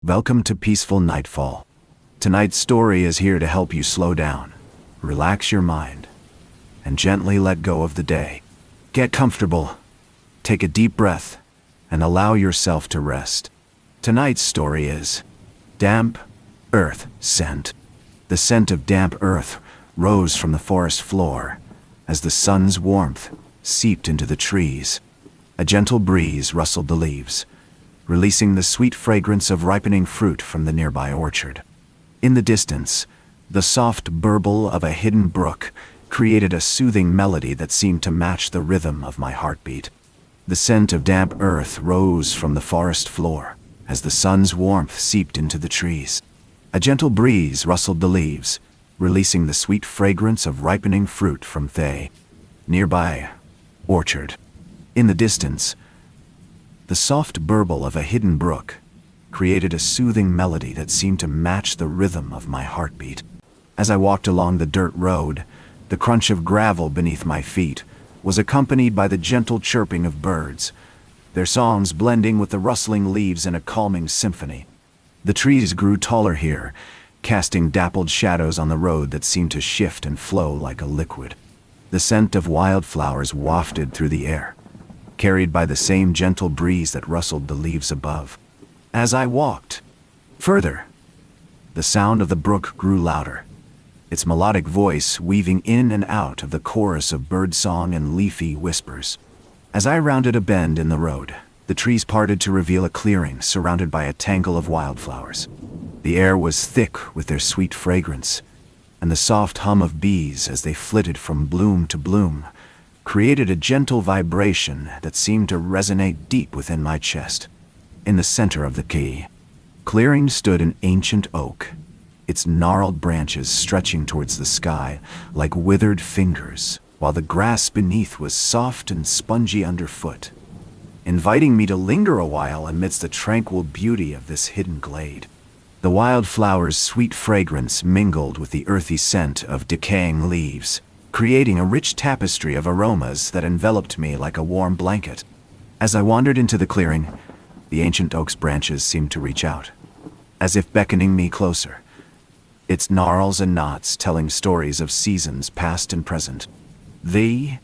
Welcome to Peaceful Nightfall. Tonight's story is here to help you slow down, relax your mind, and gently let go of the day. Get comfortable, take a deep breath, and allow yourself to rest. Tonight's story is Damp Earth Scent. The scent of damp earth rose from the forest floor as the sun's warmth seeped into the trees. A gentle breeze rustled the leaves, releasing the sweet fragrance of ripening fruit from the nearby orchard. In the distance, the soft burble of a hidden brook created a soothing melody that seemed to match the rhythm of my heartbeat. The scent of damp earth rose from the forest floor as the sun's warmth seeped into the trees. A gentle breeze rustled the leaves, releasing the sweet fragrance of ripening fruit from the nearby orchard. In the distance, the soft burble of a hidden brook created a soothing melody that seemed to match the rhythm of my heartbeat. As I walked along the dirt road, the crunch of gravel beneath my feet was accompanied by the gentle chirping of birds, their songs blending with the rustling leaves in a calming symphony. The trees grew taller here, casting dappled shadows on the road that seemed to shift and flow like a liquid. The scent of wildflowers wafted through the air, carried by the same gentle breeze that rustled the leaves above. As I walked further, the sound of the brook grew louder, its melodic voice weaving in and out of the chorus of birdsong and leafy whispers. As I rounded a bend in the road, the trees parted to reveal a clearing surrounded by a tangle of wildflowers. The air was thick with their sweet fragrance, and the soft hum of bees as they flitted from bloom to bloom created a gentle vibration that seemed to resonate deep within my chest. In the center of the clearing stood an ancient oak, its gnarled branches stretching towards the sky like withered fingers, while the grass beneath was soft and spongy underfoot, inviting me to linger a while amidst the tranquil beauty of this hidden glade. The wildflower's sweet fragrance mingled with the earthy scent of decaying leaves, creating a rich tapestry of aromas that enveloped me like a warm blanket. As I wandered into the clearing, the ancient oak's branches seemed to reach out, as if beckoning me closer, its gnarls and knots telling stories of seasons past and present. The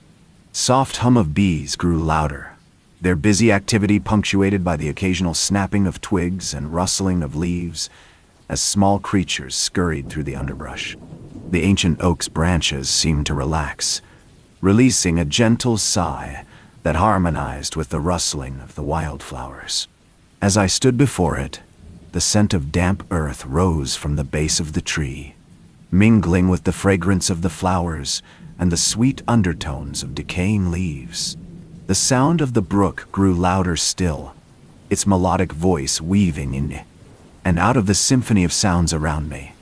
soft hum of bees grew louder, their busy activity punctuated by the occasional snapping of twigs and rustling of leaves as small creatures scurried through the underbrush. The ancient oak's branches seemed to relax, releasing a gentle sigh that harmonized with the rustling of the wildflowers. As I stood before it, the scent of damp earth rose from the base of the tree, mingling with the fragrance of the flowers and the sweet undertones of decaying leaves. The sound of the brook grew louder still, its melodic voice weaving in and out of the symphony of sounds around me,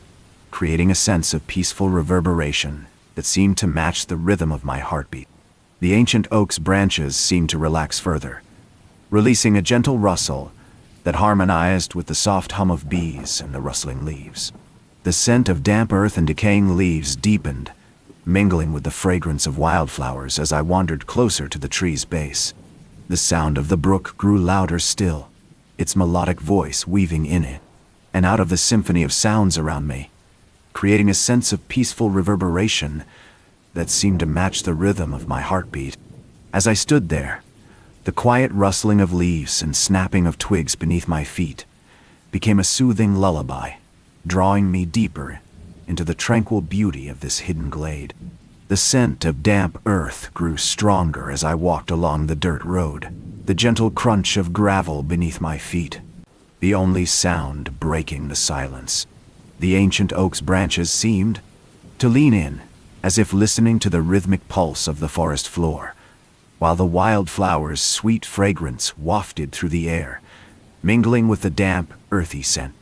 creating a sense of peaceful reverberation that seemed to match the rhythm of my heartbeat. The ancient oak's branches seemed to relax further, releasing a gentle rustle that harmonized with the soft hum of bees and the rustling leaves. The scent of damp earth and decaying leaves deepened, mingling with the fragrance of wildflowers as I wandered closer to the tree's base. The sound of the brook grew louder still, its melodic voice weaving in it and out of the symphony of sounds around me, creating a sense of peaceful reverberation that seemed to match the rhythm of my heartbeat. As I stood there, the quiet rustling of leaves and snapping of twigs beneath my feet became a soothing lullaby, drawing me deeper into the tranquil beauty of this hidden glade. The scent of damp earth grew stronger as I walked along the dirt road, the gentle crunch of gravel beneath my feet, the only sound breaking the silence. The ancient oak's branches seemed to lean in, as if listening to the rhythmic pulse of the forest floor, while the wildflower's sweet fragrance wafted through the air, mingling with the damp, earthy scent.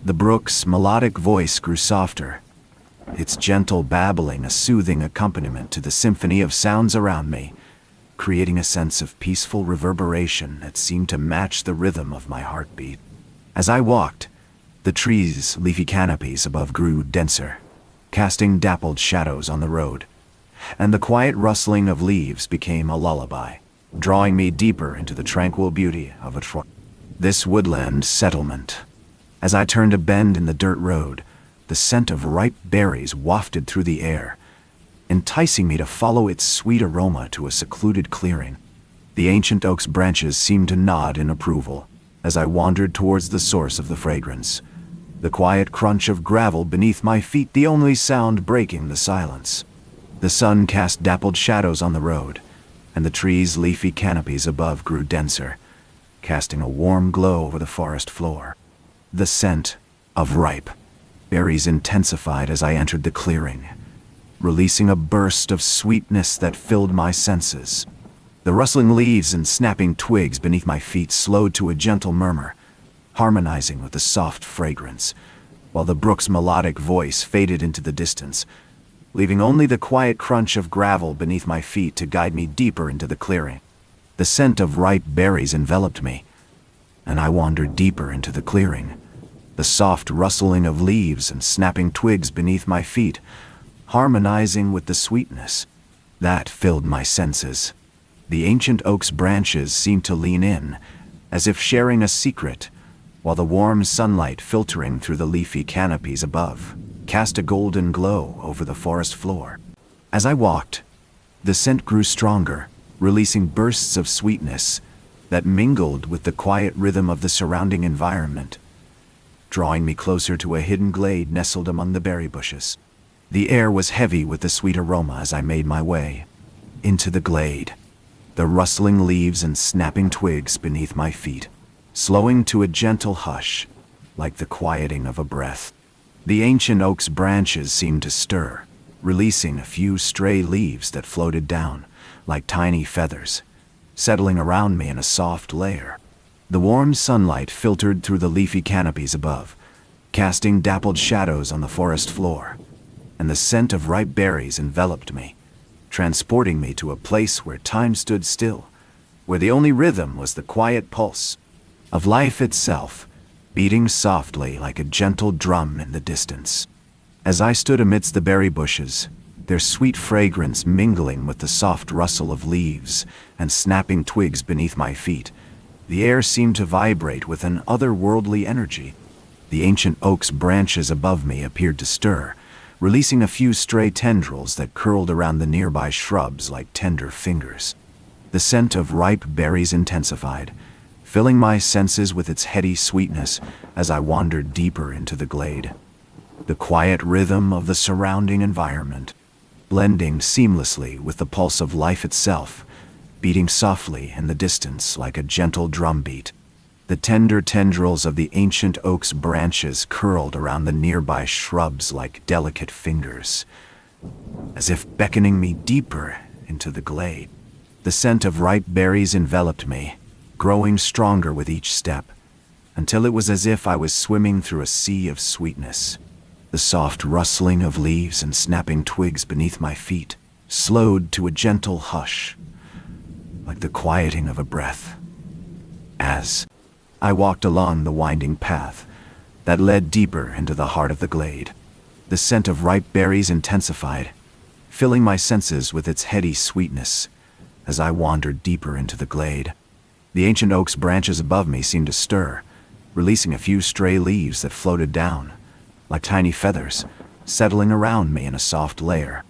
The brook's melodic voice grew softer, its gentle babbling a soothing accompaniment to the symphony of sounds around me, creating a sense of peaceful reverberation that seemed to match the rhythm of my heartbeat. As I walked, the trees' leafy canopies above grew denser, casting dappled shadows on the road, and the quiet rustling of leaves became a lullaby, drawing me deeper into the tranquil beauty of it. This woodland settlement As I turned a bend in the dirt road, the scent of ripe berries wafted through the air, enticing me to follow its sweet aroma to a secluded clearing. The ancient oak's branches seemed to nod in approval as I wandered towards the source of the fragrance. The quiet crunch of gravel beneath my feet, the only sound breaking the silence. The sun cast dappled shadows on the road, and the trees' leafy canopies above grew denser, casting a warm glow over the forest floor. The scent of ripe berries intensified as I entered the clearing, releasing a burst of sweetness that filled my senses. The rustling leaves and snapping twigs beneath my feet slowed to a gentle murmur, harmonizing with the soft fragrance, while the brook's melodic voice faded into the distance, leaving only the quiet crunch of gravel beneath my feet to guide me deeper into the clearing. The scent of ripe berries enveloped me, and I wandered deeper into the clearing, the soft rustling of leaves and snapping twigs beneath my feet, harmonizing with the sweetness that filled my senses. The ancient oak's branches seemed to lean in, as if sharing a secret, while the warm sunlight filtering through the leafy canopies above cast a golden glow over the forest floor. As I walked, the scent grew stronger, releasing bursts of sweetness that mingled with the quiet rhythm of the surrounding environment, drawing me closer to a hidden glade nestled among the berry bushes. The air was heavy with the sweet aroma as I made my way into the glade, the rustling leaves and snapping twigs beneath my feet slowing to a gentle hush, like the quieting of a breath. The ancient oak's branches seemed to stir, releasing a few stray leaves that floated down, like tiny feathers, settling around me in a soft layer. The warm sunlight filtered through the leafy canopies above, casting dappled shadows on the forest floor, and the scent of ripe berries enveloped me, transporting me to a place where time stood still, where the only rhythm was the quiet pulse of life itself, beating softly like a gentle drum in the distance. As I stood amidst the berry bushes, their sweet fragrance mingling with the soft rustle of leaves and snapping twigs beneath my feet, the air seemed to vibrate with an otherworldly energy. The ancient oak's branches above me appeared to stir, releasing a few stray tendrils that curled around the nearby shrubs like tender fingers. The scent of ripe berries intensified, filling my senses with its heady sweetness as I wandered deeper into the glade. The quiet rhythm of the surrounding environment, blending seamlessly with the pulse of life itself, beating softly in the distance like a gentle drumbeat. The tender tendrils of the ancient oak's branches curled around the nearby shrubs like delicate fingers, as if beckoning me deeper into the glade. The scent of ripe berries enveloped me, growing stronger with each step, until it was as if I was swimming through a sea of sweetness. The soft rustling of leaves and snapping twigs beneath my feet slowed to a gentle hush, like the quieting of a breath. As I walked along the winding path that led deeper into the heart of the glade, the scent of ripe berries intensified, filling my senses with its heady sweetness as I wandered deeper into the glade. The ancient oak's branches above me seemed to stir, releasing a few stray leaves that floated down, like tiny feathers, settling around me in a soft layer.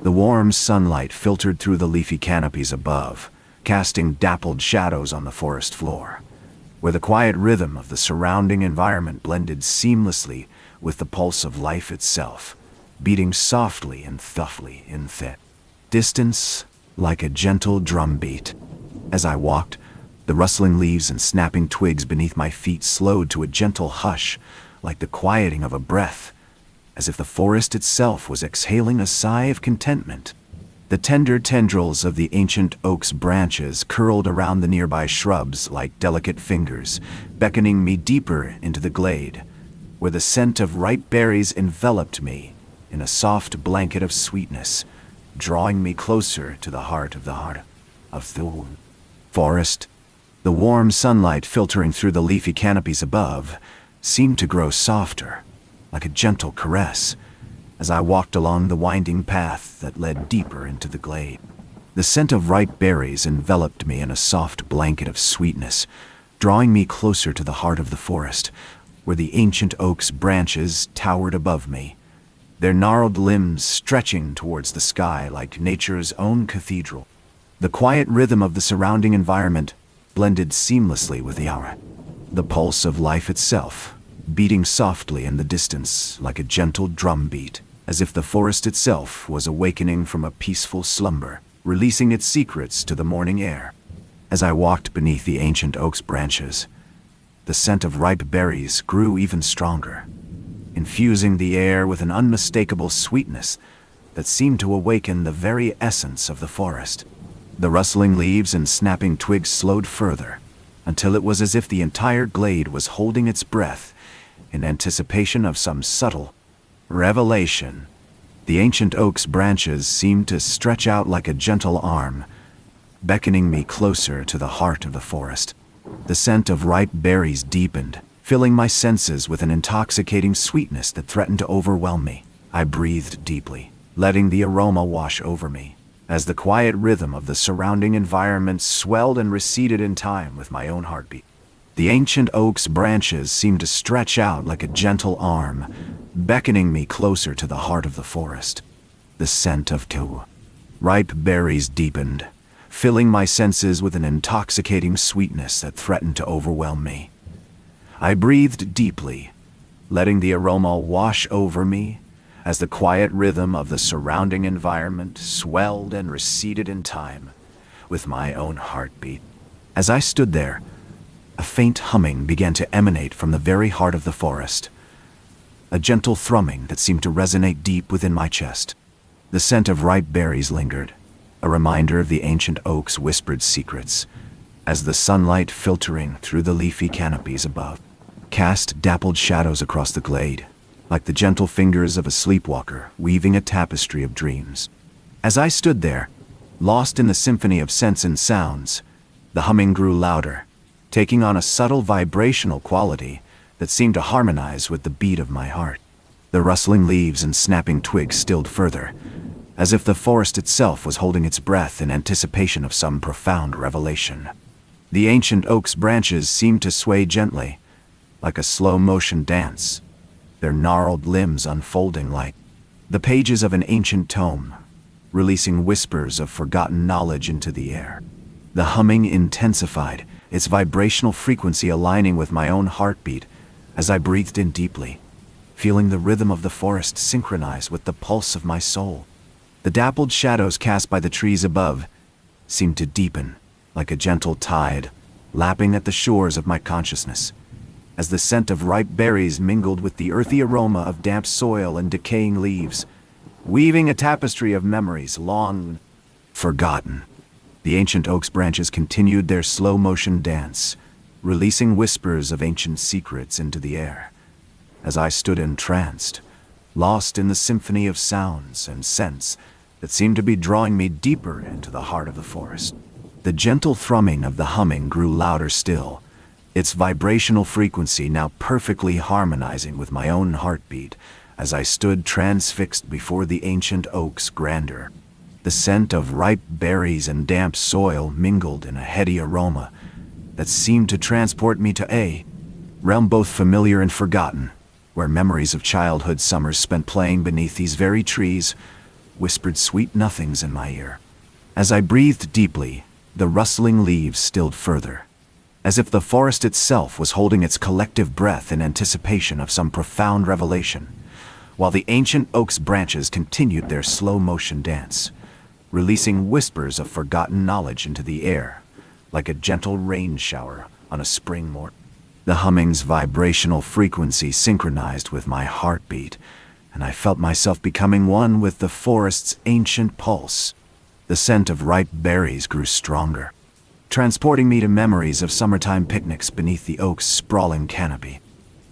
The warm sunlight filtered through the leafy canopies above, casting dappled shadows on the forest floor, where the quiet rhythm of the surrounding environment blended seamlessly with the pulse of life itself, beating softly and thoughtfully in the distance like a gentle drumbeat. As I walked, the rustling leaves and snapping twigs beneath my feet slowed to a gentle hush, like the quieting of a breath, as if the forest itself was exhaling a sigh of contentment. The tender tendrils of the ancient oak's branches curled around the nearby shrubs like delicate fingers, beckoning me deeper into the glade, where the scent of ripe berries enveloped me in a soft blanket of sweetness, drawing me closer to the heart of the forest. The warm sunlight filtering through the leafy canopies above seemed to grow softer, like a gentle caress, as I walked along the winding path that led deeper into the glade. The scent of ripe berries enveloped me in a soft blanket of sweetness, drawing me closer to the heart of the forest. where the ancient oak's branches towered above me, their gnarled limbs stretching towards the sky like nature's own cathedral. The quiet rhythm of the surrounding environment blended seamlessly with the aura, the pulse of life itself, beating softly in the distance like a gentle drumbeat, as if the forest itself was awakening from a peaceful slumber, releasing its secrets to the morning air. As I walked beneath the ancient oak's branches, the scent of ripe berries grew even stronger, infusing the air with an unmistakable sweetness that seemed to awaken the very essence of the forest. The rustling leaves and snapping twigs slowed further, until it was as if the entire glade was holding its breath in anticipation of some subtle revelation. The ancient oak's branches seemed to stretch out like a gentle arm, beckoning me closer to the heart of the forest. The scent of ripe berries deepened, filling my senses with an intoxicating sweetness that threatened to overwhelm me. I breathed deeply, letting the aroma wash over me, as the quiet rhythm of the surrounding environment swelled and receded in time with my own heartbeat. The ancient oak's branches seemed to stretch out like a gentle arm, beckoning me closer to the heart of the forest. The scent of ripe berries deepened, filling my senses with an intoxicating sweetness that threatened to overwhelm me. I breathed deeply, letting the aroma wash over me, as the quiet rhythm of the surrounding environment swelled and receded in time with my own heartbeat. As I stood there, a faint humming began to emanate from the very heart of the forest, a gentle thrumming that seemed to resonate deep within my chest. The scent of ripe berries lingered, a reminder of the ancient oak's whispered secrets, as the sunlight filtering through the leafy canopies above cast dappled shadows across the glade, like the gentle fingers of a sleepwalker weaving a tapestry of dreams. As I stood there, lost in the symphony of scents and sounds, the humming grew louder, taking on a subtle vibrational quality that seemed to harmonize with the beat of my heart. The rustling leaves and snapping twigs stilled further, as if the forest itself was holding its breath in anticipation of some profound revelation. The ancient oak's branches seemed to sway gently, like a slow-motion dance, their gnarled limbs unfolding like the pages of an ancient tome, releasing whispers of forgotten knowledge into the air. The humming intensified, its vibrational frequency aligning with my own heartbeat as I breathed in deeply, feeling the rhythm of the forest synchronize with the pulse of my soul. The dappled shadows cast by the trees above seemed to deepen, like a gentle tide, lapping at the shores of my consciousness, as the scent of ripe berries mingled with the earthy aroma of damp soil and decaying leaves, weaving a tapestry of memories long forgotten. The ancient oak's branches continued their slow-motion dance, releasing whispers of ancient secrets into the air. As I stood entranced, lost in the symphony of sounds and scents that seemed to be drawing me deeper into the heart of the forest. The gentle thrumming of the humming grew louder still, its vibrational frequency now perfectly harmonizing with my own heartbeat as I stood transfixed before the ancient oak's grandeur. The scent of ripe berries and damp soil mingled in a heady aroma that seemed to transport me to a realm both familiar and forgotten, where memories of childhood summers spent playing beneath these very trees whispered sweet nothings in my ear. As I breathed deeply, the rustling leaves stilled further, as if the forest itself was holding its collective breath in anticipation of some profound revelation, while the ancient oak's branches continued their slow-motion dance, releasing whispers of forgotten knowledge into the air, like a gentle rain shower on a spring morning. The humming's vibrational frequency synchronized with my heartbeat, and I felt myself becoming one with the forest's ancient pulse. The scent of ripe berries grew stronger, transporting me to memories of summertime picnics beneath the oak's sprawling canopy.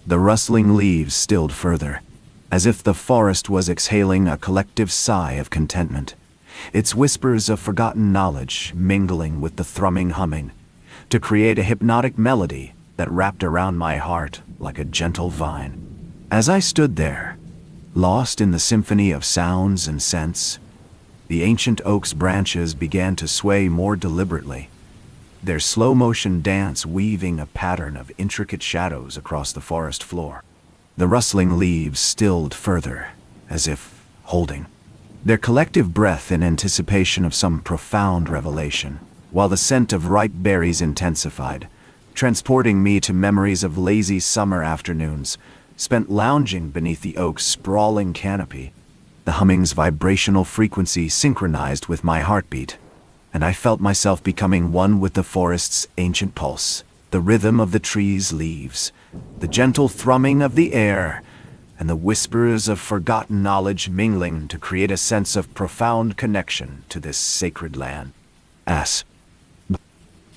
The rustling leaves stilled further, as if the forest was exhaling a collective sigh of contentment, its whispers of forgotten knowledge mingling with the thrumming humming to create a hypnotic melody that wrapped around my heart like a gentle vine. As I stood there, lost in the symphony of sounds and scents, the ancient oak's branches began to sway more deliberately, their slow-motion dance weaving a pattern of intricate shadows across the forest floor. The rustling leaves stilled further, as if holding their collective breath in anticipation of some profound revelation, while the scent of ripe berries intensified, transporting me to memories of lazy summer afternoons spent lounging beneath the oak's sprawling canopy. The humming's vibrational frequency synchronized with my heartbeat, and I felt myself becoming one with the forest's ancient pulse, the rhythm of the trees' leaves, the gentle thrumming of the air, and the whispers of forgotten knowledge mingling to create a sense of profound connection to this sacred land. As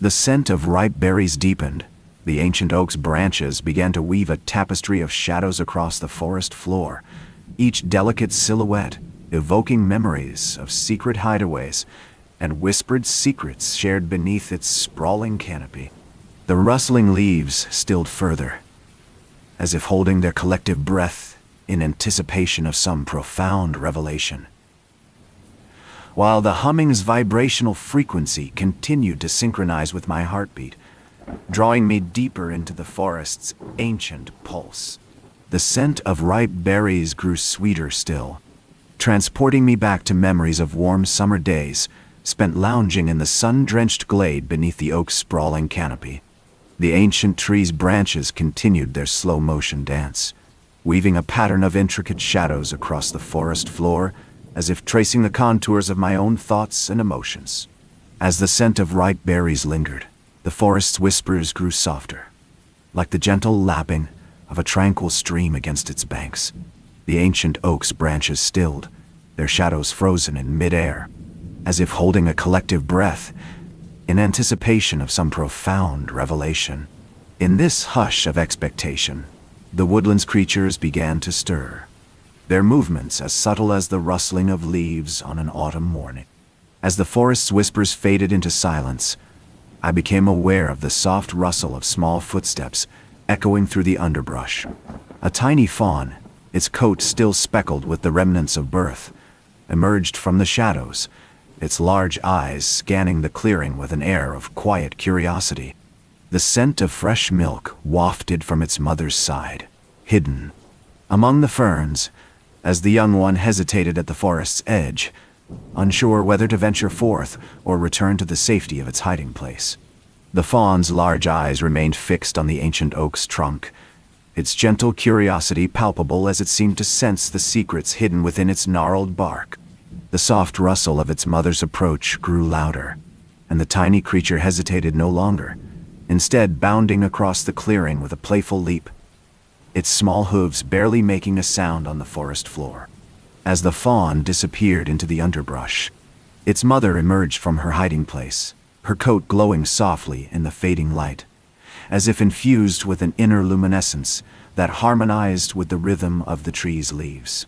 the scent of ripe berries deepened, the ancient oak's branches began to weave a tapestry of shadows across the forest floor, each delicate silhouette evoking memories of secret hideaways and whispered secrets shared beneath its sprawling canopy. The rustling leaves stilled further, as if holding their collective breath in anticipation of some profound revelation, while the humming's vibrational frequency continued to synchronize with my heartbeat, drawing me deeper into the forest's ancient pulse. The scent of ripe berries grew sweeter still, transporting me back to memories of warm summer days spent lounging in the sun-drenched glade beneath the oak's sprawling canopy. The ancient tree's branches continued their slow-motion dance, weaving a pattern of intricate shadows across the forest floor, as if tracing the contours of my own thoughts and emotions. As the scent of ripe berries lingered, the forest's whispers grew softer, like the gentle lapping of a tranquil stream against its banks. The ancient oak's branches stilled, their shadows frozen in mid-air, as if holding a collective breath in anticipation of some profound revelation. In this hush of expectation, the woodland's creatures began to stir, their movements as subtle as the rustling of leaves on an autumn morning. As the forest's whispers faded into silence, I became aware of the soft rustle of small footsteps echoing through the underbrush. A tiny fawn, its coat still speckled with the remnants of birth, emerged from the shadows, its large eyes scanning the clearing with an air of quiet curiosity. The scent of fresh milk wafted from its mother's side, hidden among the ferns, as the young one hesitated at the forest's edge, unsure whether to venture forth or return to the safety of its hiding place. The fawn's large eyes remained fixed on the ancient oak's trunk, its gentle curiosity palpable as it seemed to sense the secrets hidden within its gnarled bark. The soft rustle of its mother's approach grew louder, and the tiny creature hesitated no longer, instead bounding across the clearing with a playful leap, its small hooves barely making a sound on the forest floor. As the fawn disappeared into the underbrush, its mother emerged from her hiding place, her coat glowing softly in the fading light, as if infused with an inner luminescence that harmonized with the rhythm of the tree's leaves.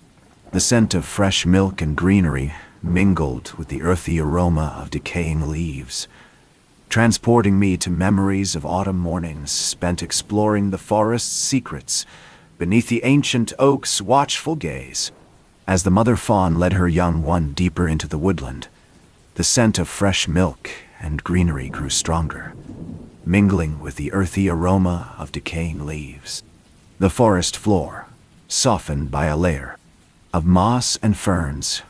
The scent of fresh milk and greenery mingled with the earthy aroma of decaying leaves, transporting me to memories of autumn mornings spent exploring the forest's secrets beneath the ancient oak's watchful gaze. As the mother fawn led her young one deeper into the woodland, the scent of fresh milk and greenery grew stronger, mingling with the earthy aroma of decaying leaves. The forest floor, softened by a layer of moss and ferns,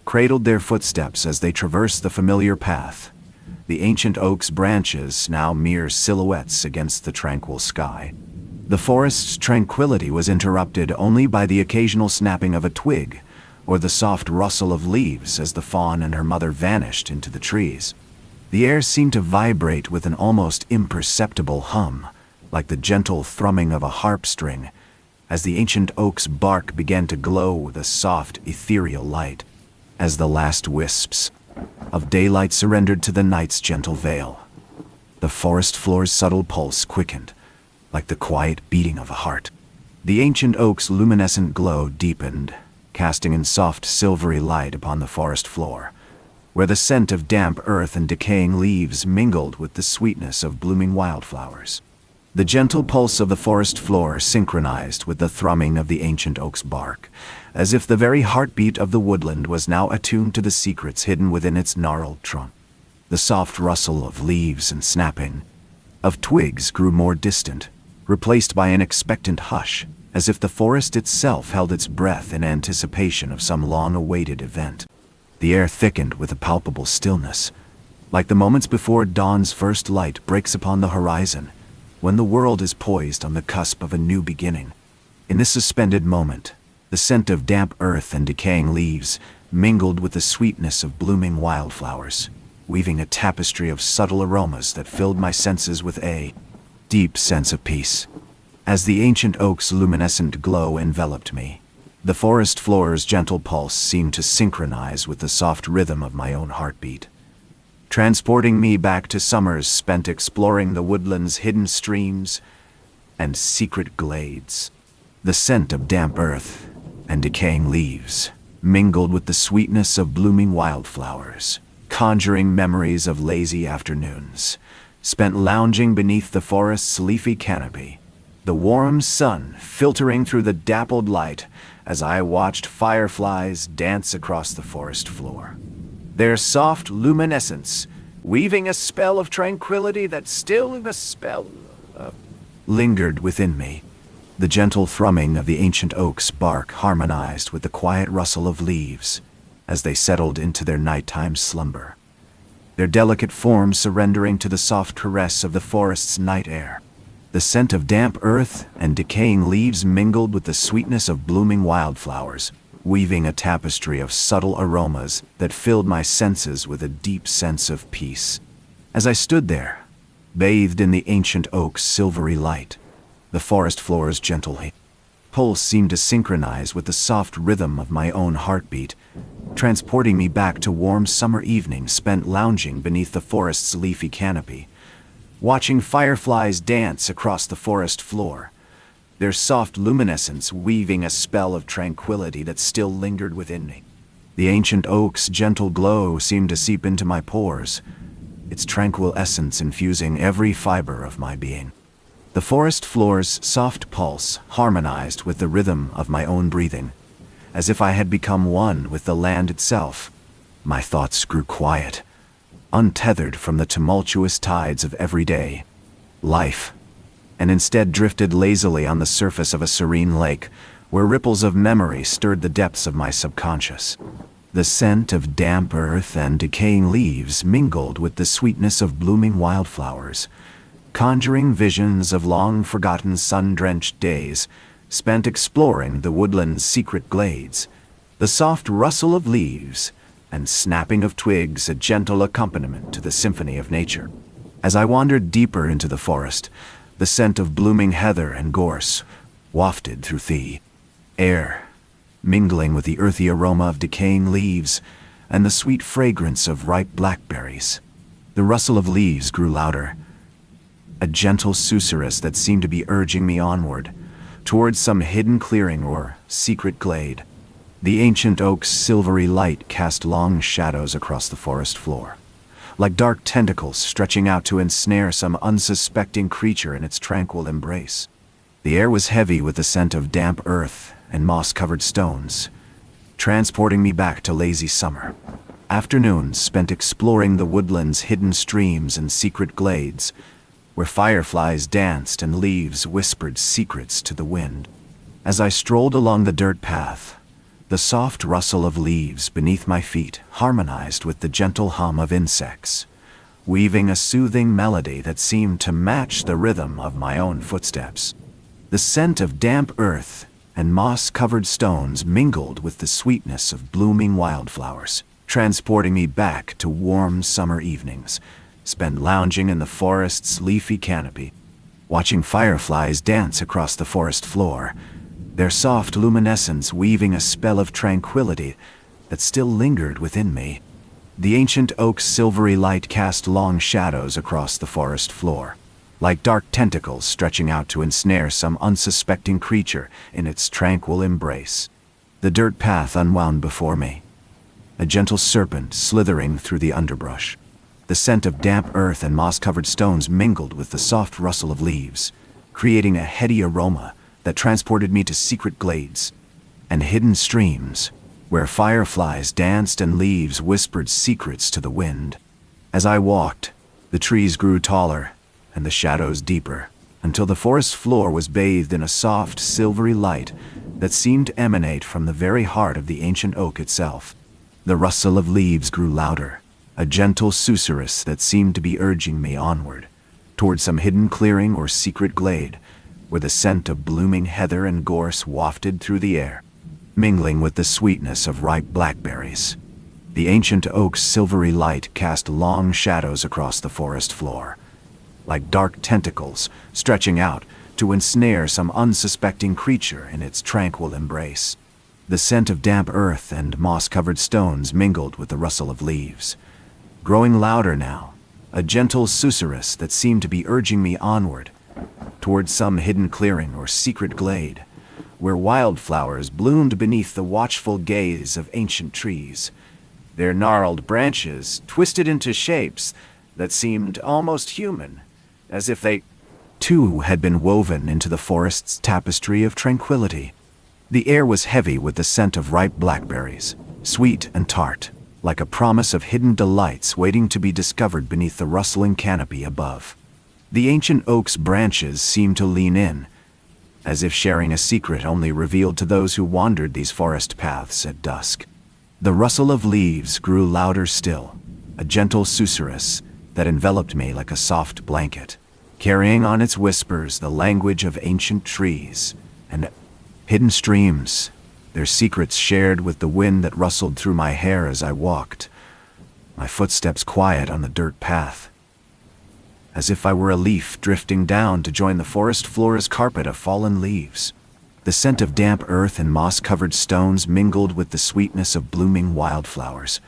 cradled their footsteps as they traversed the familiar path, the ancient oak's branches now mere silhouettes against the tranquil sky. The forest's tranquility was interrupted only by the occasional snapping of a twig or the soft rustle of leaves as the fawn and her mother vanished into the trees. The air seemed to vibrate with an almost imperceptible hum, like the gentle thrumming of a harp string, as the ancient oak's bark began to glow with a soft, ethereal light. As the last wisps of daylight surrendered to the night's gentle veil, the forest floor's subtle pulse quickened, like the quiet beating of a heart. The ancient oak's luminescent glow deepened, casting in soft silvery light upon the forest floor, where the scent of damp earth and decaying leaves mingled with the sweetness of blooming wildflowers. The gentle pulse of the forest floor synchronized with the thrumming of the ancient oak's bark, as if the very heartbeat of the woodland was now attuned to the secrets hidden within its gnarled trunk. The soft rustle of leaves and snapping of twigs grew more distant, replaced by an expectant hush, as if the forest itself held its breath in anticipation of some long-awaited event. The air thickened with a palpable stillness, like the moments before dawn's first light breaks upon the horizon, when the world is poised on the cusp of a new beginning. In this suspended moment, the scent of damp earth and decaying leaves mingled with the sweetness of blooming wildflowers, weaving a tapestry of subtle aromas that filled my senses with a deep sense of peace. As the ancient oak's luminescent glow enveloped me, the forest floor's gentle pulse seemed to synchronize with the soft rhythm of my own heartbeat, transporting me back to summers spent exploring the woodland's hidden streams and secret glades. The scent of damp earth and decaying leaves mingled with the sweetness of blooming wildflowers, conjuring memories of lazy afternoons spent lounging beneath the forest's leafy canopy, the warm sun filtering through the dappled light as I watched fireflies dance across the forest floor, their soft luminescence weaving a spell of tranquility that lingered within me. The gentle thrumming of the ancient oak's bark harmonized with the quiet rustle of leaves as they settled into their nighttime slumber, their delicate forms surrendering to the soft caress of the forest's night air. The scent of damp earth and decaying leaves mingled with the sweetness of blooming wildflowers, weaving a tapestry of subtle aromas that filled my senses with a deep sense of peace. As I stood there, bathed in the ancient oak's silvery light, the forest floor's gentle pulse seemed to synchronize with the soft rhythm of my own heartbeat, transporting me back to warm summer evenings spent lounging beneath the forest's leafy canopy, watching fireflies dance across the forest floor, their soft luminescence weaving a spell of tranquility that still lingered within me. The ancient oak's gentle glow seemed to seep into my pores, its tranquil essence infusing every fiber of my being. The forest floor's soft pulse harmonized with the rhythm of my own breathing, as if I had become one with the land itself. My thoughts grew quiet, untethered from the tumultuous tides of everyday life, and instead drifted lazily on the surface of a serene lake, where ripples of memory stirred the depths of my subconscious. The scent of damp earth and decaying leaves mingled with the sweetness of blooming wildflowers, conjuring visions of long-forgotten sun-drenched days spent exploring the woodland's secret glades, the soft rustle of leaves and snapping of twigs a gentle accompaniment to the symphony of nature. As I wandered deeper into the forest, the scent of blooming heather and gorse wafted through the air, mingling with the earthy aroma of decaying leaves and the sweet fragrance of ripe blackberries. The rustle of leaves grew louder, a gentle susurrus that seemed to be urging me onward, towards some hidden clearing or secret glade. The ancient oak's silvery light cast long shadows across the forest floor, like dark tentacles stretching out to ensnare some unsuspecting creature in its tranquil embrace. The air was heavy with the scent of damp earth and moss-covered stones, transporting me back to lazy summer. Afternoons spent exploring the woodland's hidden streams and secret glades, where fireflies danced and leaves whispered secrets to the wind. As I strolled along the dirt path, the soft rustle of leaves beneath my feet harmonized with the gentle hum of insects, weaving a soothing melody that seemed to match the rhythm of my own footsteps. The scent of damp earth and moss-covered stones mingled with the sweetness of blooming wildflowers, transporting me back to warm summer evenings spent lounging in the forest's leafy canopy, watching fireflies dance across the forest floor, their soft luminescence weaving a spell of tranquility that still lingered within me. The ancient oak's silvery light cast long shadows across the forest floor, like dark tentacles stretching out to ensnare some unsuspecting creature in its tranquil embrace. The dirt path unwound before me, a gentle serpent slithering through the underbrush. The scent of damp earth and moss-covered stones mingled with the soft rustle of leaves, creating a heady aroma that transported me to secret glades and hidden streams, where fireflies danced and leaves whispered secrets to the wind. As I walked, the trees grew taller and the shadows deeper, until the forest floor was bathed in a soft, silvery light that seemed to emanate from the very heart of the ancient oak itself. The rustle of leaves grew louder, a gentle susurrus that seemed to be urging me onward, toward some hidden clearing or secret glade, where the scent of blooming heather and gorse wafted through the air, mingling with the sweetness of ripe blackberries. The ancient oak's silvery light cast long shadows across the forest floor, like dark tentacles stretching out to ensnare some unsuspecting creature in its tranquil embrace. The scent of damp earth and moss-covered stones mingled with the rustle of leaves, growing louder now, a gentle susurrus that seemed to be urging me onward, toward some hidden clearing or secret glade, where wildflowers bloomed beneath the watchful gaze of ancient trees, their gnarled branches twisted into shapes that seemed almost human, as if they, too, had been woven into the forest's tapestry of tranquility. The air was heavy with the scent of ripe blackberries, sweet and tart, like a promise of hidden delights waiting to be discovered beneath the rustling canopy above. The ancient oak's branches seemed to lean in, as if sharing a secret only revealed to those who wandered these forest paths at dusk. The rustle of leaves grew louder still, a gentle susurrus that enveloped me like a soft blanket, carrying on its whispers the language of ancient trees and hidden streams, their secrets shared with the wind that rustled through my hair as I walked, my footsteps quiet on the dirt path, as if I were a leaf drifting down to join the forest floor's carpet of fallen leaves. The scent of damp earth and moss-covered stones mingled with the sweetness of blooming wildflowers,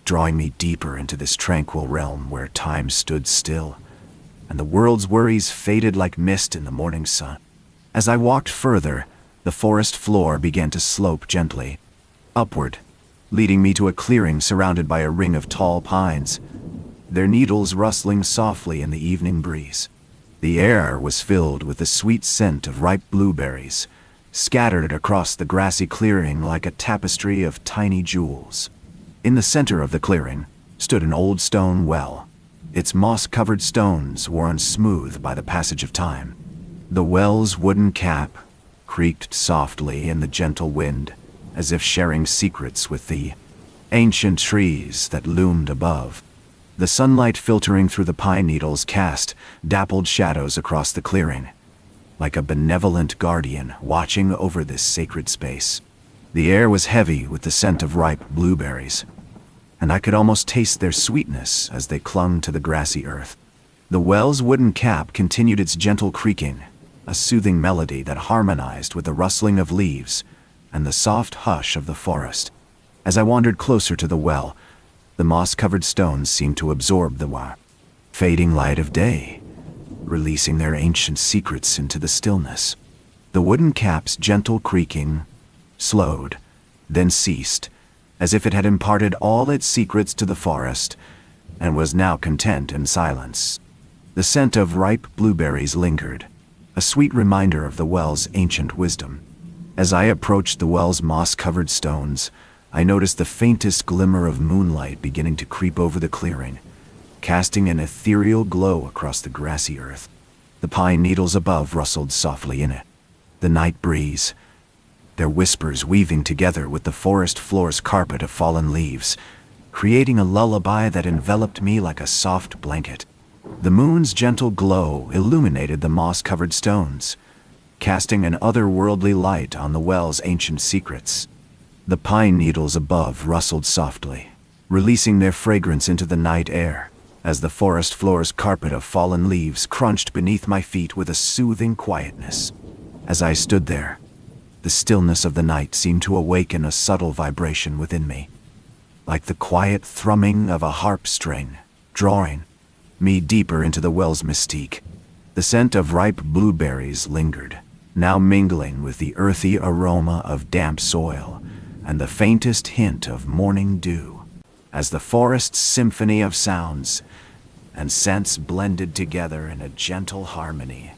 drawing me deeper into this tranquil realm where time stood still, and the world's worries faded like mist in the morning sun. As I walked further, the forest floor began to slope gently upward, leading me to a clearing surrounded by a ring of tall pines, their needles rustling softly in the evening breeze. The air was filled with the sweet scent of ripe blueberries, scattered across the grassy clearing like a tapestry of tiny jewels. In the center of the clearing stood an old stone well, its moss-covered stones worn smooth by the passage of time. The well's wooden cap creaked softly in the gentle wind, as if sharing secrets with the ancient trees that loomed above. The sunlight filtering through the pine needles cast dappled shadows across the clearing, like a benevolent guardian watching over this sacred space. The air was heavy with the scent of ripe blueberries, and I could almost taste their sweetness as they clung to the grassy earth. The well's wooden cap continued its gentle creaking, a soothing melody that harmonized with the rustling of leaves and the soft hush of the forest. As I wandered closer to the well, the moss-covered stones seemed to absorb the fading light of day, releasing their ancient secrets into the stillness. The wooden cap's gentle creaking slowed, then ceased, as if it had imparted all its secrets to the forest and was now content in silence. The scent of ripe blueberries lingered, a sweet reminder of the well's ancient wisdom. As I approached the well's moss-covered stones, I noticed the faintest glimmer of moonlight beginning to creep over the clearing, casting an ethereal glow across the grassy earth. The pine needles above rustled softly in it, the night breeze, their whispers weaving together with the forest floor's carpet of fallen leaves, creating a lullaby that enveloped me like a soft blanket. The moon's gentle glow illuminated the moss-covered stones, casting an otherworldly light on the well's ancient secrets. The pine needles above rustled softly, releasing their fragrance into the night air, as the forest floor's carpet of fallen leaves crunched beneath my feet with a soothing quietness. As I stood there, the stillness of the night seemed to awaken a subtle vibration within me, like the quiet thrumming of a harp string, drawing me deeper into the well's mystique. The scent of ripe blueberries lingered, now mingling with the earthy aroma of damp soil and the faintest hint of morning dew, as the forest's symphony of sounds and scents blended together in a gentle harmony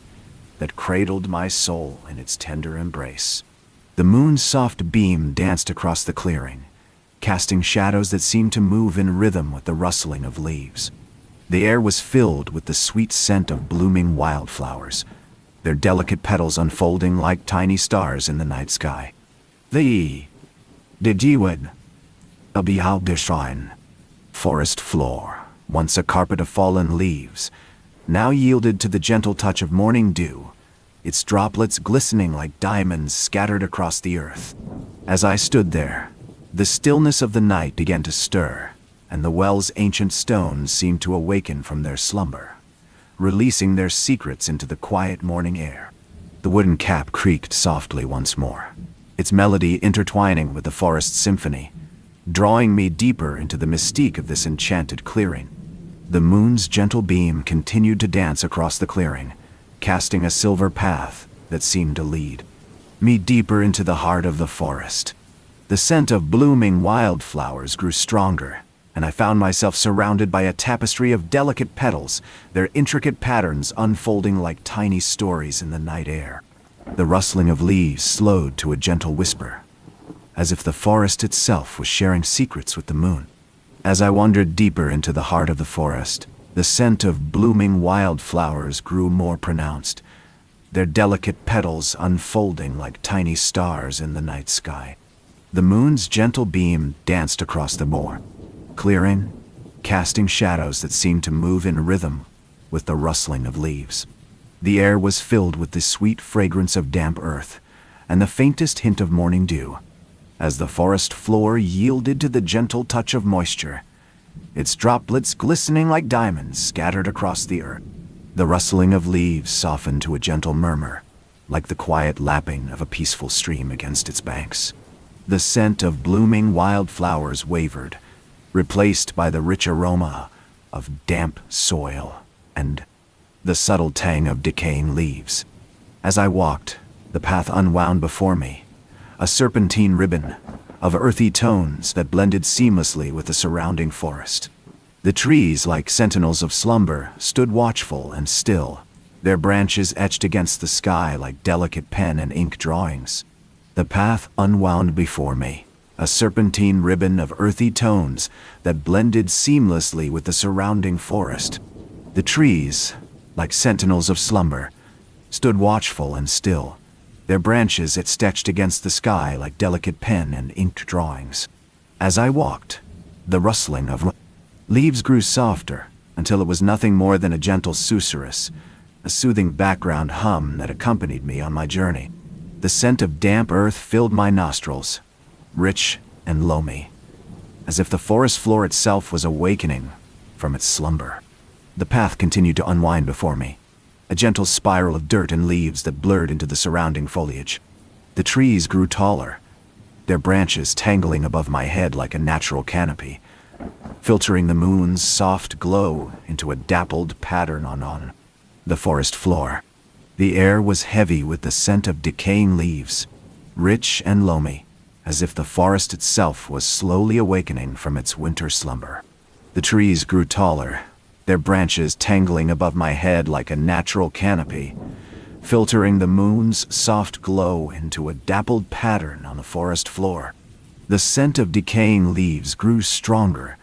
that cradled my soul in its tender embrace. The moon's soft beam danced across the clearing, casting shadows that seemed to move in rhythm with the rustling of leaves. The air was filled with the sweet scent of blooming wildflowers, their delicate petals unfolding like tiny stars in the night sky. The Didiwid Abialdishine forest floor, once a carpet of fallen leaves, now yielded to the gentle touch of morning dew, its droplets glistening like diamonds scattered across the earth. As I stood there, the stillness of the night began to stir, and the well's ancient stones seemed to awaken from their slumber, releasing their secrets into the quiet morning air. The wooden cap creaked softly once more, its melody intertwining with the forest symphony, drawing me deeper into the mystique of this enchanted clearing. The moon's gentle beam continued to dance across the clearing, casting a silver path that seemed to lead me deeper into the heart of the forest. The scent of blooming wildflowers grew stronger, and I found myself surrounded by a tapestry of delicate petals, their intricate patterns unfolding like tiny stories in the night air. The rustling of leaves slowed to a gentle whisper, as if the forest itself was sharing secrets with the moon. As I wandered deeper into the heart of the forest, the scent of blooming wildflowers grew more pronounced, their delicate petals unfolding like tiny stars in the night sky. The moon's gentle beam danced across the moor, clearing, casting shadows that seemed to move in rhythm with the rustling of leaves. The air was filled with the sweet fragrance of damp earth and the faintest hint of morning dew, as the forest floor yielded to the gentle touch of moisture, its droplets glistening like diamonds scattered across the earth. The rustling of leaves softened to a gentle murmur, like the quiet lapping of a peaceful stream against its banks. The scent of blooming wildflowers wavered, replaced by the rich aroma of damp soil and the subtle tang of decaying leaves. As I walked, the path unwound before me, a serpentine ribbon of earthy tones that blended seamlessly with the surrounding forest. The trees, like sentinels of slumber, stood watchful and still, their branches etched against the sky like delicate pen and ink drawings. The path unwound before me, a serpentine ribbon of earthy tones that blended seamlessly with the surrounding forest. The trees, like sentinels of slumber, stood watchful and still, their branches etched against the sky like delicate pen and inked drawings. As I walked, the rustling of leaves grew softer until it was nothing more than a gentle susurrus, a soothing background hum that accompanied me on my journey. The scent of damp earth filled my nostrils, rich and loamy, as if the forest floor itself was awakening from its slumber. The path continued to unwind before me, a gentle spiral of dirt and leaves that blurred into the surrounding foliage. The trees grew taller, their branches tangling above my head like a natural canopy, filtering the moon's soft glow into a dappled pattern on the forest floor. The air was heavy with the scent of decaying leaves, rich and loamy, as if the forest itself was slowly awakening from its winter slumber. The trees grew taller, their branches tangling above my head like a natural canopy, filtering the moon's soft glow into a dappled pattern on the forest floor. The scent of decaying leaves grew stronger,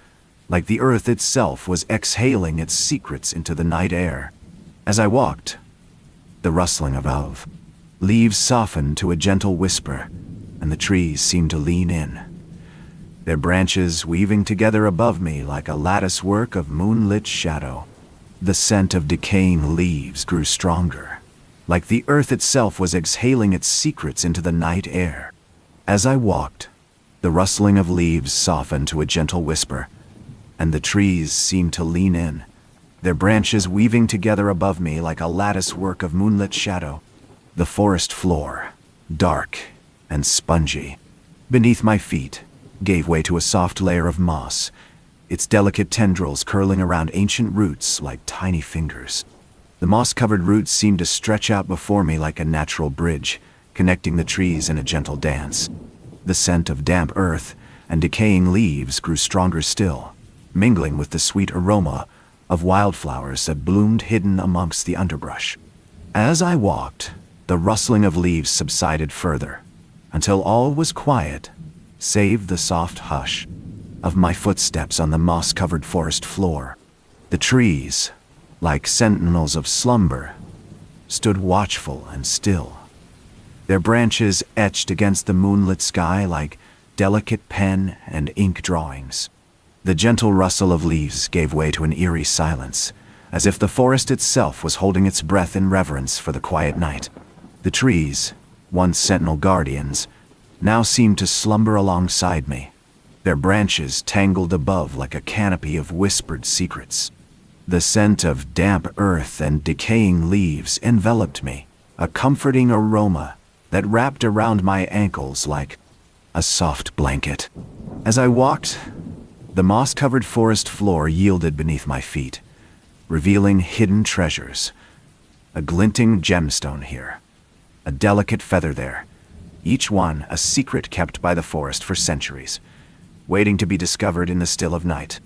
like the earth itself was exhaling its secrets into the night air. As I walked, the rustling of leaves softened to a gentle whisper, and the trees seemed to lean in, their branches weaving together above me like a lattice work of moonlit shadow. The scent of decaying leaves grew stronger, like the earth itself was exhaling its secrets into the night air. As I walked, the rustling of leaves softened to a gentle whisper, and the trees seemed to lean in, their branches weaving together above me like a lattice work of moonlit shadow. The forest floor, dark and spongy, beneath my feet, gave way to a soft layer of moss, its delicate tendrils curling around ancient roots like tiny fingers. The moss-covered roots seemed to stretch out before me like a natural bridge, connecting the trees in a gentle dance. The scent of damp earth and decaying leaves grew stronger still, mingling with the sweet aroma of wildflowers that bloomed hidden amongst the underbrush. As I walked, the rustling of leaves subsided further, until all was quiet, save the soft hush of my footsteps on the moss-covered forest floor. The trees, like sentinels of slumber, stood watchful and still, their branches etched against the moonlit sky like delicate pen and ink drawings. The gentle rustle of leaves gave way to an eerie silence, as if the forest itself was holding its breath in reverence for the quiet night. The trees, once sentinel guardians, now seemed to slumber alongside me, their branches tangled above like a canopy of whispered secrets. The scent of damp earth and decaying leaves enveloped me, a comforting aroma that wrapped around my ankles like a soft blanket. As I walked, the moss-covered forest floor yielded beneath my feet, revealing hidden treasures. A glinting gemstone here, a delicate feather there, each one a secret kept by the forest for centuries, waiting to be discovered in the still of night.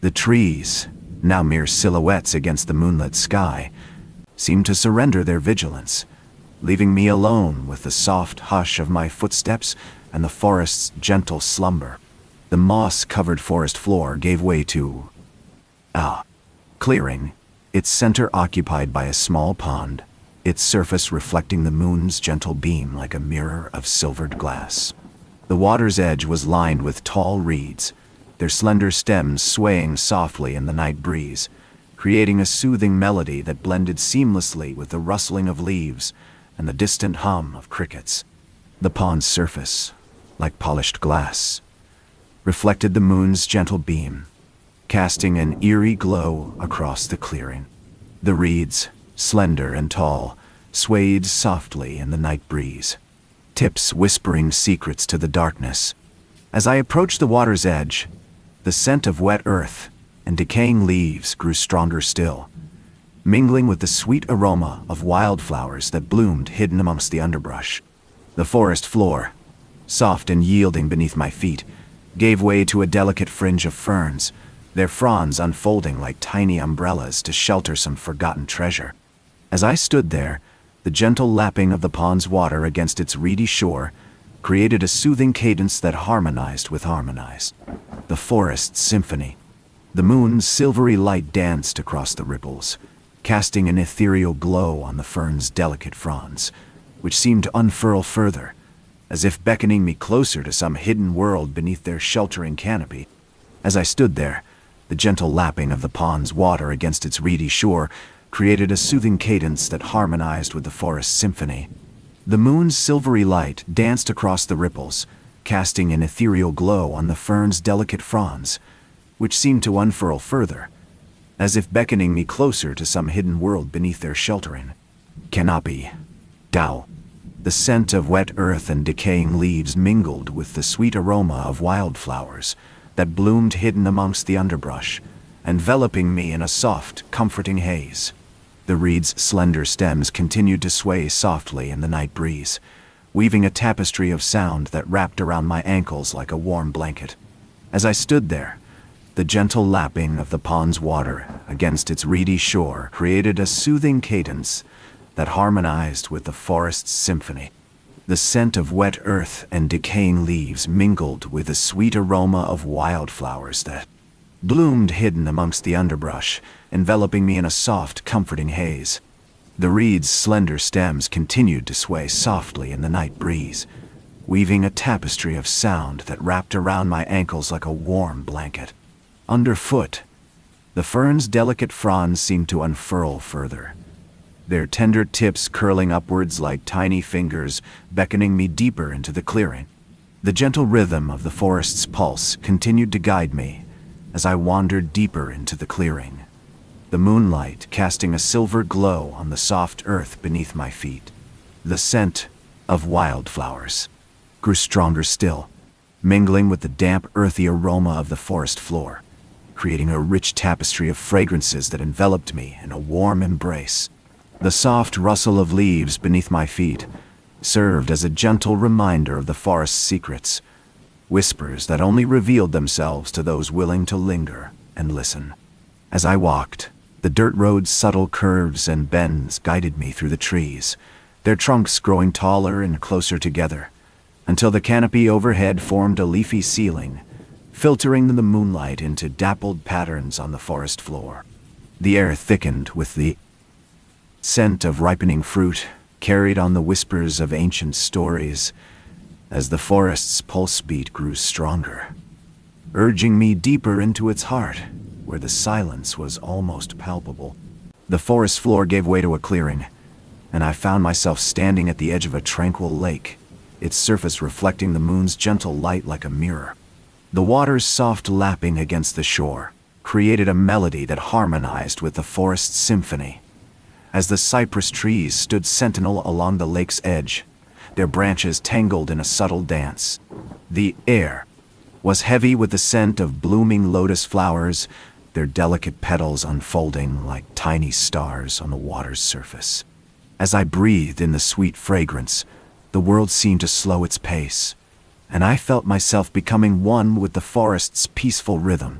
The trees, now mere silhouettes against the moonlit sky, seemed to surrender their vigilance, leaving me alone with the soft hush of my footsteps and the forest's gentle slumber. The moss-covered forest floor gave way to a clearing, its center occupied by a small pond, its surface reflecting the moon's gentle beam like a mirror of silvered glass. The water's edge was lined with tall reeds, their slender stems swaying softly in the night breeze, creating a soothing melody that blended seamlessly with the rustling of leaves and the distant hum of crickets. The pond's surface, like polished glass, reflected the moon's gentle beam, casting an eerie glow across the clearing. The reeds, slender and tall, swayed softly in the night breeze, tips whispering secrets to the darkness. As I approached the water's edge, the scent of wet earth and decaying leaves grew stronger still, mingling with the sweet aroma of wildflowers that bloomed hidden amongst the underbrush. The forest floor, soft and yielding beneath my feet, gave way to a delicate fringe of ferns, their fronds unfolding like tiny umbrellas to shelter some forgotten treasure. As I stood there, the gentle lapping of the pond's water against its reedy shore created a soothing cadence that harmonized with harmonized. The forest's symphony. The moon's silvery light danced across the ripples, casting an ethereal glow on the fern's delicate fronds, which seemed to unfurl further, as if beckoning me closer to some hidden world beneath their sheltering canopy. As I stood there, the gentle lapping of the pond's water against its reedy shore created a soothing cadence that harmonized with the forest's symphony. The moon's silvery light danced across the ripples, casting an ethereal glow on the fern's delicate fronds, which seemed to unfurl further, as if beckoning me closer to some hidden world beneath their sheltering canopy. Tao. The scent of wet earth and decaying leaves mingled with the sweet aroma of wildflowers that bloomed hidden amongst the underbrush, enveloping me in a soft, comforting haze. The reed's slender stems continued to sway softly in the night breeze, weaving a tapestry of sound that wrapped around my ankles like a warm blanket. As I stood there, the gentle lapping of the pond's water against its reedy shore created a soothing cadence that harmonized with the forest's symphony. The scent of wet earth and decaying leaves mingled with the sweet aroma of wildflowers that bloomed hidden amongst the underbrush, enveloping me in a soft, comforting haze. The reed's slender stems continued to sway softly in the night breeze, weaving a tapestry of sound that wrapped around my ankles like a warm blanket. Underfoot, the fern's delicate fronds seemed to unfurl further, their tender tips curling upwards like tiny fingers, beckoning me deeper into the clearing. The gentle rhythm of the forest's pulse continued to guide me as I wandered deeper into the clearing, the moonlight casting a silver glow on the soft earth beneath my feet. The scent of wildflowers grew stronger still, mingling with the damp, earthy aroma of the forest floor, creating a rich tapestry of fragrances that enveloped me in a warm embrace. The soft rustle of leaves beneath my feet served as a gentle reminder of the forest's secrets, whispers that only revealed themselves to those willing to linger and listen. As I walked, the dirt road's subtle curves and bends guided me through the trees, their trunks growing taller and closer together, until the canopy overhead formed a leafy ceiling, filtering the moonlight into dappled patterns on the forest floor. The air thickened with the scent of ripening fruit, carried on the whispers of ancient stories, as the forest's pulse beat grew stronger, urging me deeper into its heart, where the silence was almost palpable. The forest floor gave way to a clearing, and I found myself standing at the edge of a tranquil lake, its surface reflecting the moon's gentle light like a mirror. The water's soft lapping against the shore created a melody that harmonized with the forest's symphony. As the cypress trees stood sentinel along the lake's edge, their branches tangled in a subtle dance. The air was heavy with the scent of blooming lotus flowers, their delicate petals unfolding like tiny stars on the water's surface. As I breathed in the sweet fragrance, the world seemed to slow its pace, and I felt myself becoming one with the forest's peaceful rhythm.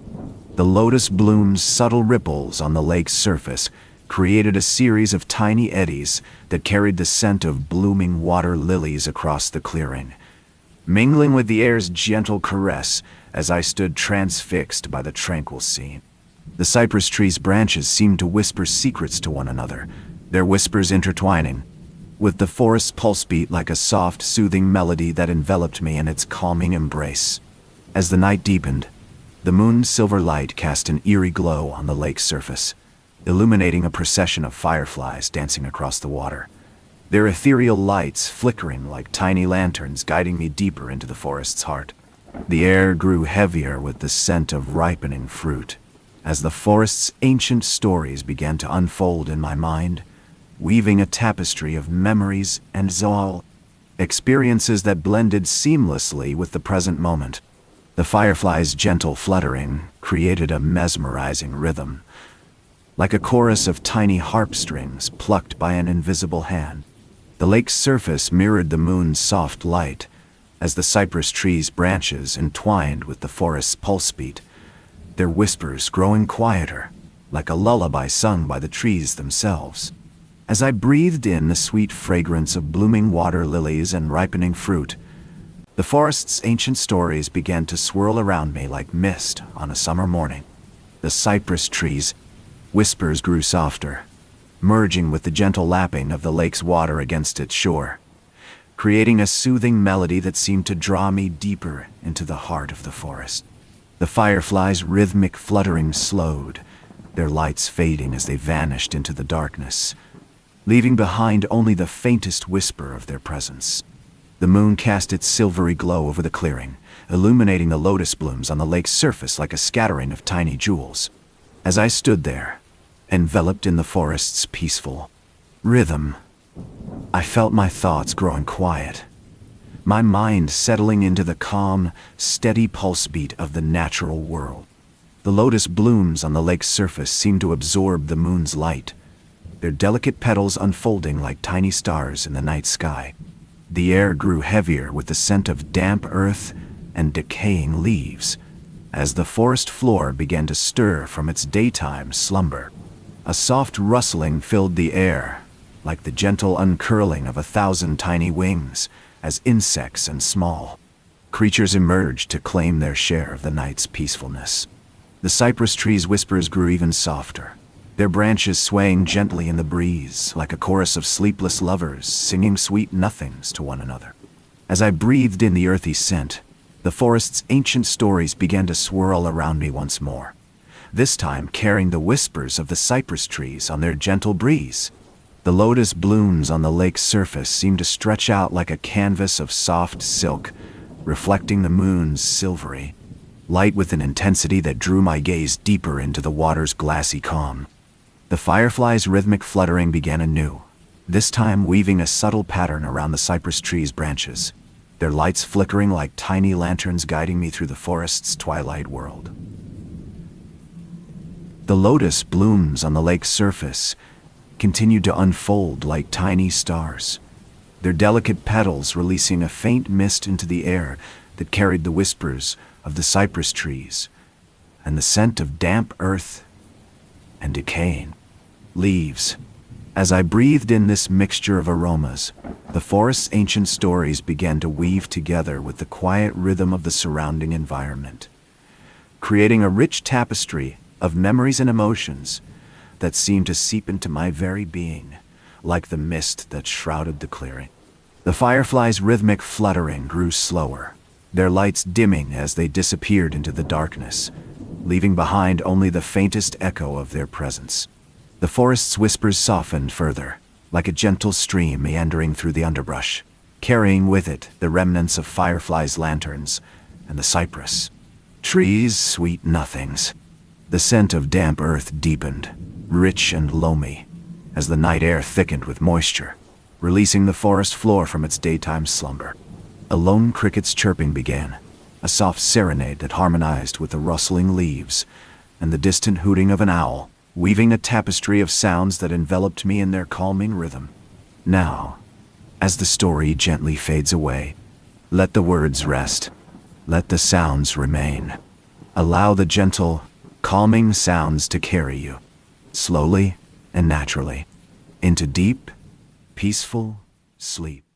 The lotus bloom's subtle ripples on the lake's surface created a series of tiny eddies that carried the scent of blooming water lilies across the clearing, mingling with the air's gentle caress as I stood transfixed by the tranquil scene. The cypress tree's branches seemed to whisper secrets to one another, their whispers intertwining with the forest's pulse beat like a soft, soothing melody that enveloped me in its calming embrace. As the night deepened, the moon's silver light cast an eerie glow on the lake's surface, illuminating a procession of fireflies dancing across the water, their ethereal lights flickering like tiny lanterns guiding me deeper into the forest's heart. The air grew heavier with the scent of ripening fruit, as the forest's ancient stories began to unfold in my mind, weaving a tapestry of memories and zoal experiences that blended seamlessly with the present moment. The fireflies' gentle fluttering created a mesmerizing rhythm, like a chorus of tiny harp strings plucked by an invisible hand. The lake's surface mirrored the moon's soft light, as the cypress tree's branches entwined with the forest's pulse beat, their whispers growing quieter, like a lullaby sung by the trees themselves. As I breathed in the sweet fragrance of blooming water lilies and ripening fruit, the forest's ancient stories began to swirl around me like mist on a summer morning. The cypress trees' whispers grew softer, merging with the gentle lapping of the lake's water against its shore, creating a soothing melody that seemed to draw me deeper into the heart of the forest. The fireflies' rhythmic fluttering slowed, their lights fading as they vanished into the darkness, leaving behind only the faintest whisper of their presence. The moon cast its silvery glow over the clearing, illuminating the lotus blooms on the lake's surface like a scattering of tiny jewels. As I stood there, enveloped in the forest's peaceful rhythm, I felt my thoughts growing quiet, my mind settling into the calm, steady pulse beat of the natural world. The lotus blooms on the lake's surface seemed to absorb the moon's light, their delicate petals unfolding like tiny stars in the night sky. The air grew heavier with the scent of damp earth and decaying leaves, as the forest floor began to stir from its daytime slumber. A soft rustling filled the air, like the gentle uncurling of 1,000 tiny wings, as insects and small creatures emerged to claim their share of the night's peacefulness. The cypress trees' whispers grew even softer, their branches swaying gently in the breeze like a chorus of sleepless lovers singing sweet nothings to one another. As I breathed in the earthy scent, the forest's ancient stories began to swirl around me once more, this time carrying the whispers of the cypress trees on their gentle breeze. The lotus blooms on the lake's surface seemed to stretch out like a canvas of soft silk, reflecting the moon's silvery light with an intensity that drew my gaze deeper into the water's glassy calm. The fireflies' rhythmic fluttering began anew, this time weaving a subtle pattern around the cypress tree's branches, their lights flickering like tiny lanterns guiding me through the forest's twilight world. The lotus blooms on the lake's surface continued to unfold like tiny stars, their delicate petals releasing a faint mist into the air that carried the whispers of the cypress trees and the scent of damp earth and decaying leaves. As I breathed in this mixture of aromas, the forest's ancient stories began to weave together with the quiet rhythm of the surrounding environment, creating a rich tapestry of memories and emotions that seemed to seep into my very being, like the mist that shrouded the clearing. The fireflies' rhythmic fluttering grew slower, their lights dimming as they disappeared into the darkness, leaving behind only the faintest echo of their presence. The forest's whispers softened further, like a gentle stream meandering through the underbrush, carrying with it the remnants of fireflies' lanterns and the cypress trees' sweet nothings. The scent of damp earth deepened, rich and loamy, as the night air thickened with moisture, releasing the forest floor from its daytime slumber. A lone cricket's chirping began, a soft serenade that harmonized with the rustling leaves and the distant hooting of an owl, weaving a tapestry of sounds that enveloped me in their calming rhythm. Now, as the story gently fades away, let the words rest, let the sounds remain. Allow the gentle, calming sounds to carry you, slowly and naturally, into deep, peaceful sleep.